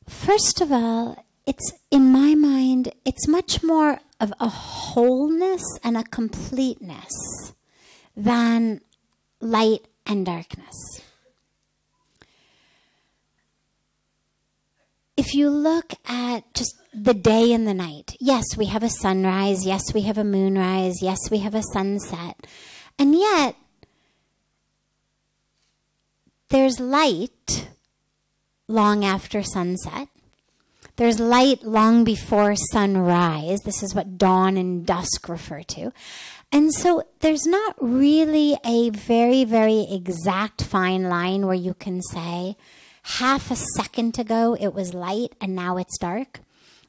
First of all, it's, in my mind, it's much more of a wholeness and a completeness than light and darkness. If you look at just the day and the night, yes, we have a sunrise, yes, we have a moonrise, yes, we have a sunset, and yet there's light long after sunset. There's light long before sunrise. This is what dawn and dusk refer to. And so there's not really a very, very exact fine line where you can say, half a second ago it was light and now it's dark.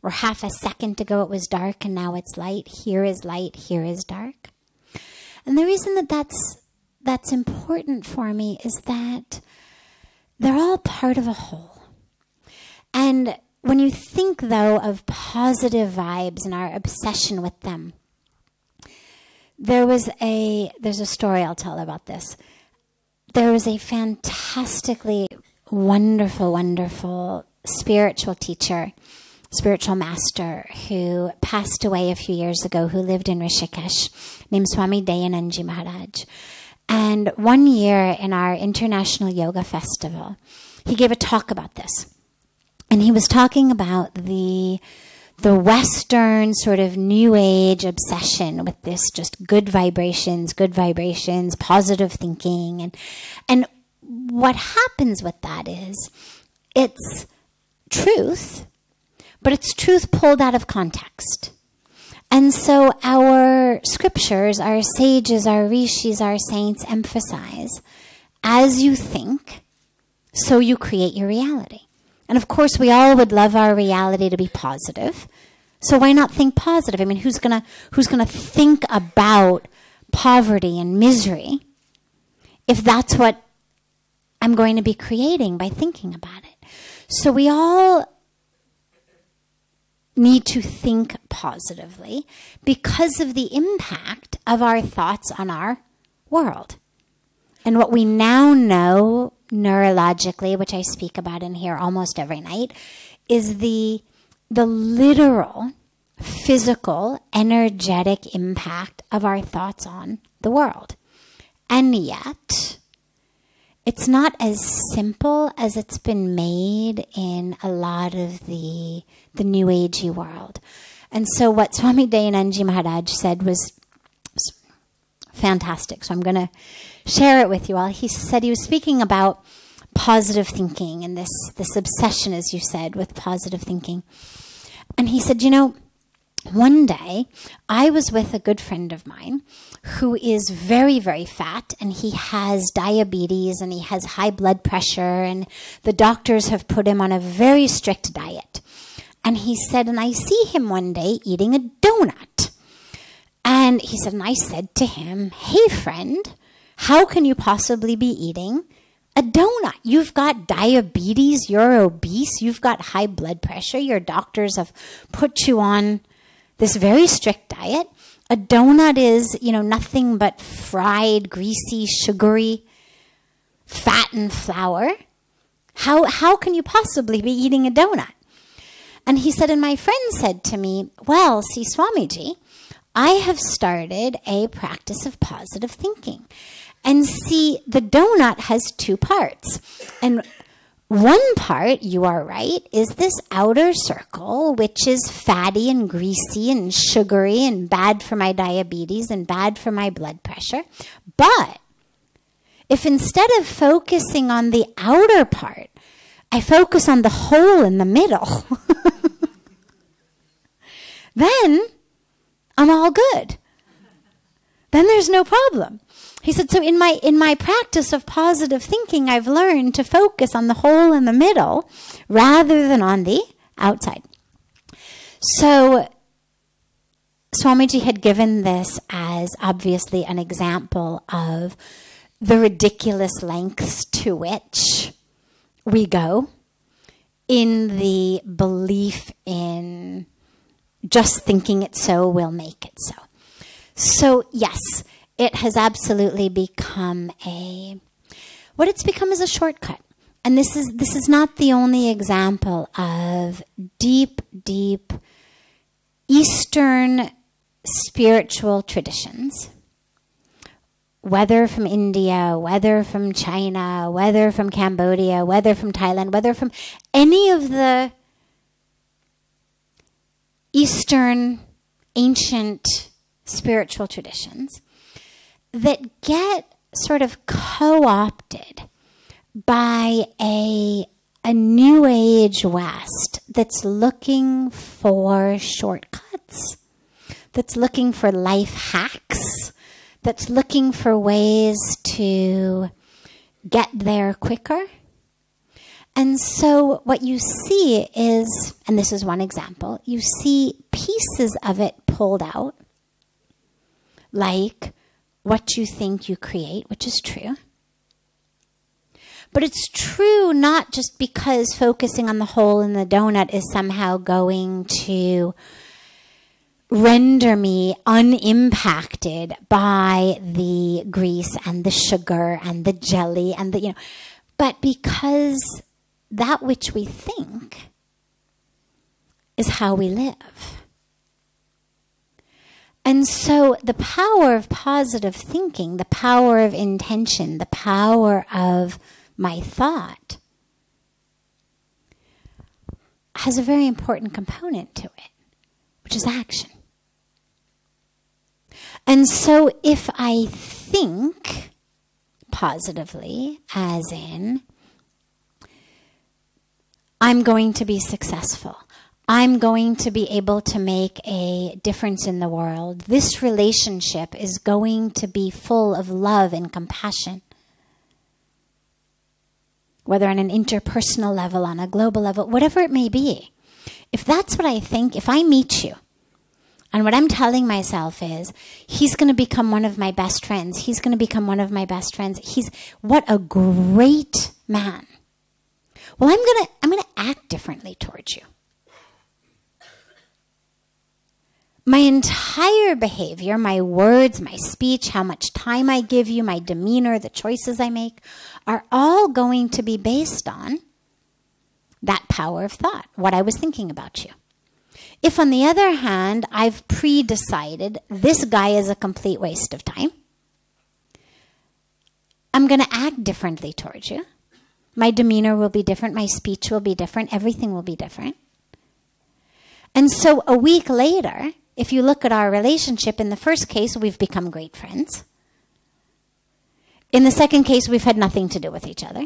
Or half a second ago it was dark and now it's light. Here is light, here is dark. And the reason that that's important for me is that they're all part of a whole. And when you think, though, of positive vibes and our obsession with them, there's a story I'll tell about this. There was a fantastically wonderful, wonderful spiritual teacher, spiritual master who passed away a few years ago, who lived in Rishikesh, named Swami Dayanandji Maharaj. And one year in our International Yoga Festival, he gave a talk about this. And he was talking about the Western sort of New Age obsession with this just good vibrations, positive thinking. And what happens with that is it's truth, but it's truth pulled out of context. And so our scriptures, our sages, our rishis, our saints emphasize, as you think, so you create your reality. And of course, we all would love our reality to be positive. So why not think positive? I mean, who's gonna think about poverty and misery if that's what I'm going to be creating by thinking about it? So we all need to think positively because of the impact of our thoughts on our world. And what we now know neurologically, which I speak about in here almost every night, is the literal, physical, energetic impact of our thoughts on the world. And yet, it's not as simple as it's been made in a lot of the New Agey world. And so what Swami Dayanandji Maharaj said was fantastic. So I'm going to share it with you all. He said he was speaking about positive thinking and this obsession, as you said, with positive thinking. And he said, you know, one day I was with a good friend of mine who is very, very fat, and he has diabetes and he has high blood pressure, and the doctors have put him on a very strict diet. And he said, and I see him one day eating a donut. And he said, and I said to him, hey friend, how can you possibly be eating a donut? You've got diabetes, you're obese, you've got high blood pressure, your doctors have put you on this very strict diet. A donut is, you know, nothing but fried, greasy, sugary, fat and flour. How can you possibly be eating a donut? And he said, and my friend said to me, well, see, Swamiji, I have started a practice of positive thinking. And see, the donut has two parts. And one part, you are right, is this outer circle, which is fatty and greasy and sugary and bad for my diabetes and bad for my blood pressure. But if instead of focusing on the outer part, I focus on the hole in the middle, then I'm all good. Then there's no problem. He said, so in my practice of positive thinking, I've learned to focus on the hole in the middle rather than on the outside. So Swamiji had given this as obviously an example of the ridiculous lengths to which we go in the belief in just thinking it so will make it so. So yes, it has absolutely become what it's become is a shortcut. And this is not the only example of deep, deep Eastern spiritual traditions, whether from India, whether from China, whether from Cambodia, whether from Thailand, whether from any of the Eastern ancient spiritual traditions that get sort of co-opted by a new age West that's looking for shortcuts, that's looking for life hacks, that's looking for ways to get there quicker. And so what you see is, and this is one example, you see pieces of it pulled out, like what you think you create, which is true. But it's true not just because focusing on the hole in the donut is somehow going to render me unimpacted by the grease and the sugar and the jelly and the, but because that which we think is how we live. And so the power of positive thinking, the power of intention, the power of my thought has a very important component to it, which is action. And so if I think positively, as in, I'm going to be successful, I'm going to be able to make a difference in the world, this relationship is going to be full of love and compassion, whether on an interpersonal level, on a global level, whatever it may be. If that's what I think, if I meet you, and what I'm telling myself is, he's going to become one of my best friends. He's going to become one of my best friends. What a great man. Well, I'm going to act differently towards you. My entire behavior, my words, my speech, how much time I give you, my demeanor, the choices I make, are all going to be based on that power of thought, what I was thinking about you. If, on the other hand, I've pre-decided this guy is a complete waste of time, I'm going to act differently towards you. My demeanor will be different. My speech will be different. Everything will be different. And so a week later, if you look at our relationship, in the first case, we've become great friends. In the second case, we've had nothing to do with each other.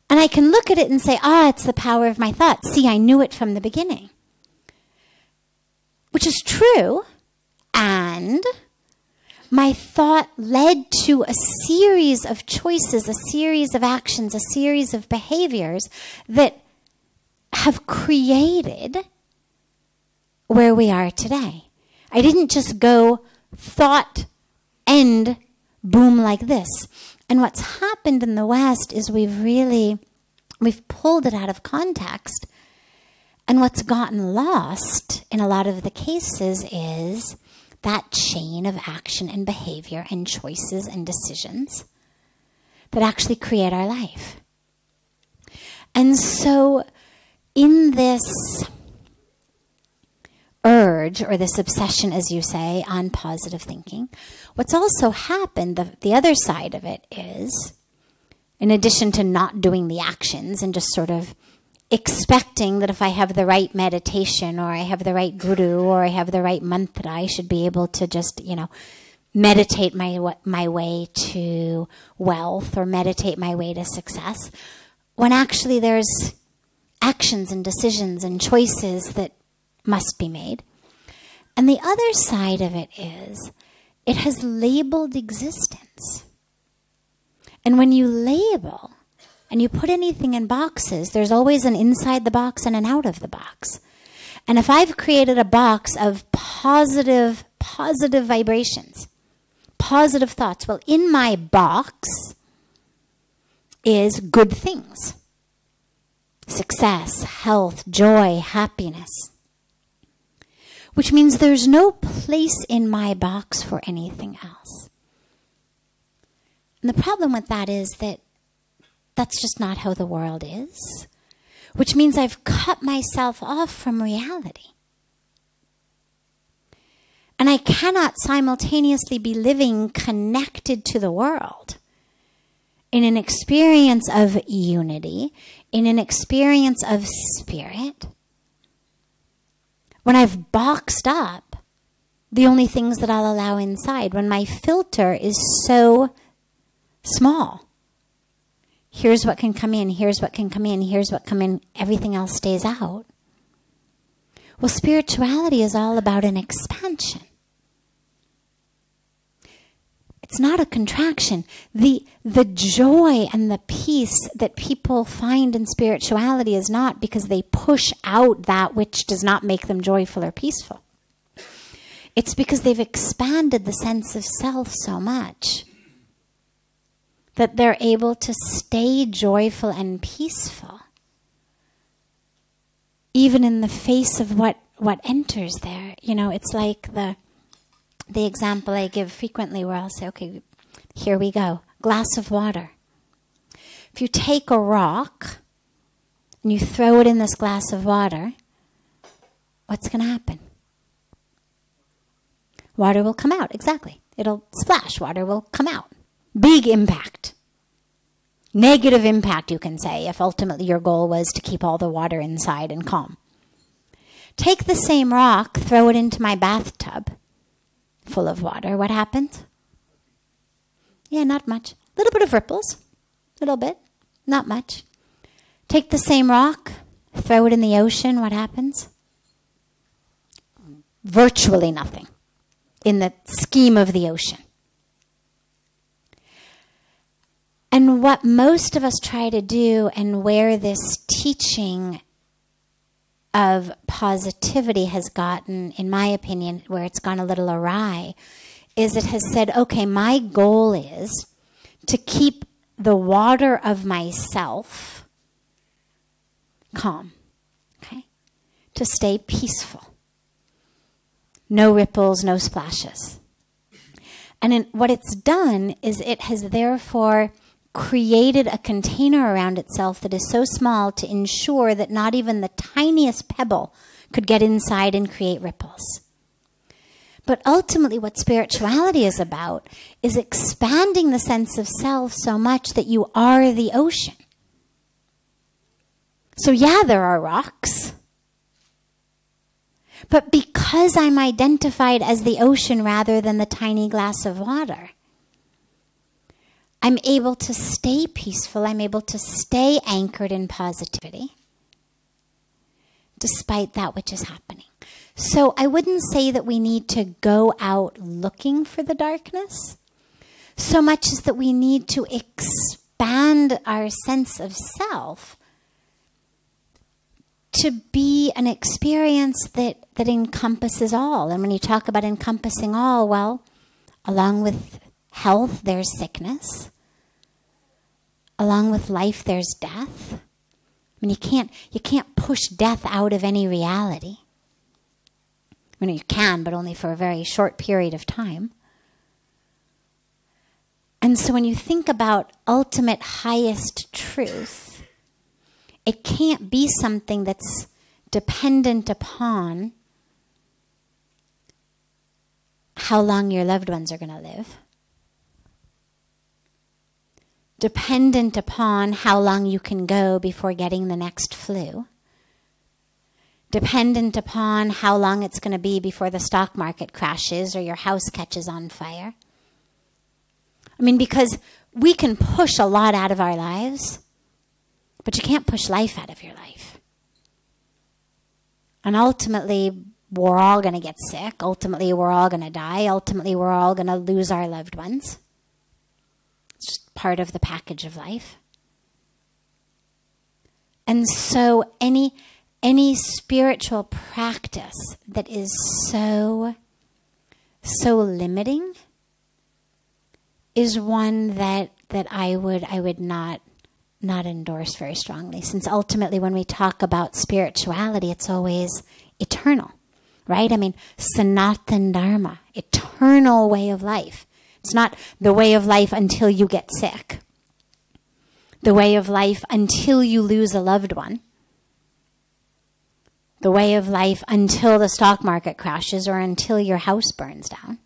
And I can look at it and say, it's the power of my thoughts. See, I knew it from the beginning. Which is true. And my thought led to a series of choices, a series of actions, a series of behaviors that have created where we are today. I didn't just go thought, end, boom like this. And what's happened in the West is we've pulled it out of context. And what's gotten lost in a lot of the cases is that chain of action and behavior and choices and decisions that actually create our life. And so in this urge, or this obsession, as you say, on positive thinking, what's also happened, the other side of it is, in addition to not doing the actions and just sort of expecting that if I have the right meditation, or I have the right guru, or I have the right mantra, I should be able to just, meditate my way to wealth, or meditate my way to success, when actually there's actions and decisions and choices that must be made. And the other side of it is, it has labeled existence. And when you label and you put anything in boxes, there's always an inside the box and an out of the box. And if I've created a box of positive vibrations, positive thoughts, well, in my box is good things. Success, health, joy, happiness. Which means there's no place in my box for anything else. And the problem with that is that that's just not how the world is, which means I've cut myself off from reality. And I cannot simultaneously be living connected to the world in an experience of unity, in an experience of spirit, when I've boxed up the only things that I'll allow inside, when my filter is so small. Here's what can come in, here's what can come in, here's what come in, everything else stays out. Well, spirituality is all about an expansion. It's not a contraction. The joy and the peace that people find in spirituality is not because they push out that which does not make them joyful or peaceful. It's because they've expanded the sense of self so much that they're able to stay joyful and peaceful, even in the face of what enters there. You know, it's like the example I give frequently where I'll say, okay, here we go, glass of water. If you take a rock and you throw it in this glass of water, what's going to happen? Water will come out, exactly. It'll splash, water will come out. Big impact. Negative impact, you can say, if ultimately your goal was to keep all the water inside and calm. Take the same rock, throw it into my bathtub full of water. What happens? Yeah, not much. A little bit of ripples. A little bit. Not much. Take the same rock, throw it in the ocean. What happens? Virtually nothing in the scheme of the ocean. And what most of us try to do, and where this teaching of positivity has gotten, in my opinion, where it's gone a little awry, is it has said, okay, my goal is to keep the water of myself calm, okay? To stay peaceful. No ripples, no splashes. And what it's done is it has therefore created a container around itself that is so small to ensure that not even the tiniest pebble could get inside and create ripples. But ultimately what spirituality is about is expanding the sense of self so much that you are the ocean. So yeah, there are rocks. But because I'm identified as the ocean rather than the tiny glass of water, I'm able to stay peaceful. I'm able to stay anchored in positivity despite that which is happening. So I wouldn't say that we need to go out looking for the darkness so much as that we need to expand our sense of self to be an experience that encompasses all. And when you talk about encompassing all, well, along with health, there's sickness. Along with life, there's death. I mean, you can't push death out of any reality. I mean, you can, but only for a very short period of time. And so when you think about ultimate highest truth, it can't be something that's dependent upon how long your loved ones are going to live. Dependent upon how long you can go before getting the next flu. Dependent upon how long it's going to be before the stock market crashes or your house catches on fire. I mean, because we can push a lot out of our lives, but you can't push life out of your life. And ultimately, we're all going to get sick. Ultimately, we're all going to die. Ultimately, we're all going to lose our loved ones. It's just part of the package of life. And so any spiritual practice that is so limiting is one that I would not endorse very strongly, since ultimately when we talk about spirituality, it's always eternal, right? I mean, Sanatan Dharma, eternal way of life, It's not the way of life until you get sick. The way of life until you lose a loved one. The way of life until the stock market crashes or until your house burns down.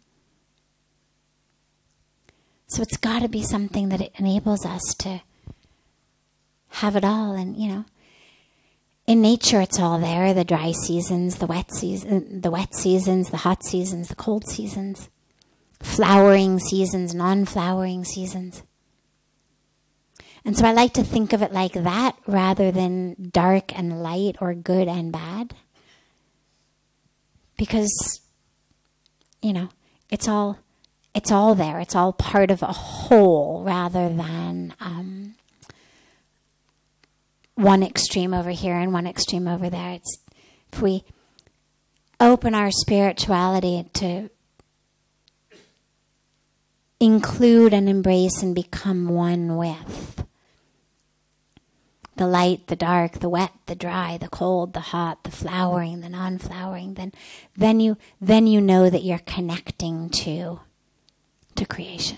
So it's got to be something that it enables us to have it all. And, you know, in nature it's all there. The dry seasons, the wet seasons, the hot seasons, the cold seasons. Flowering seasons, non-flowering seasons. And so I like to think of it like that rather than dark and light or good and bad. Because, you know, it's all there. It's all part of a whole rather than one extreme over here and one extreme over there. If we open our spirituality to include and embrace and become one with the light, the dark, the wet, the dry, the cold, the hot, the flowering, the non-flowering, then you know that you're connecting to creation.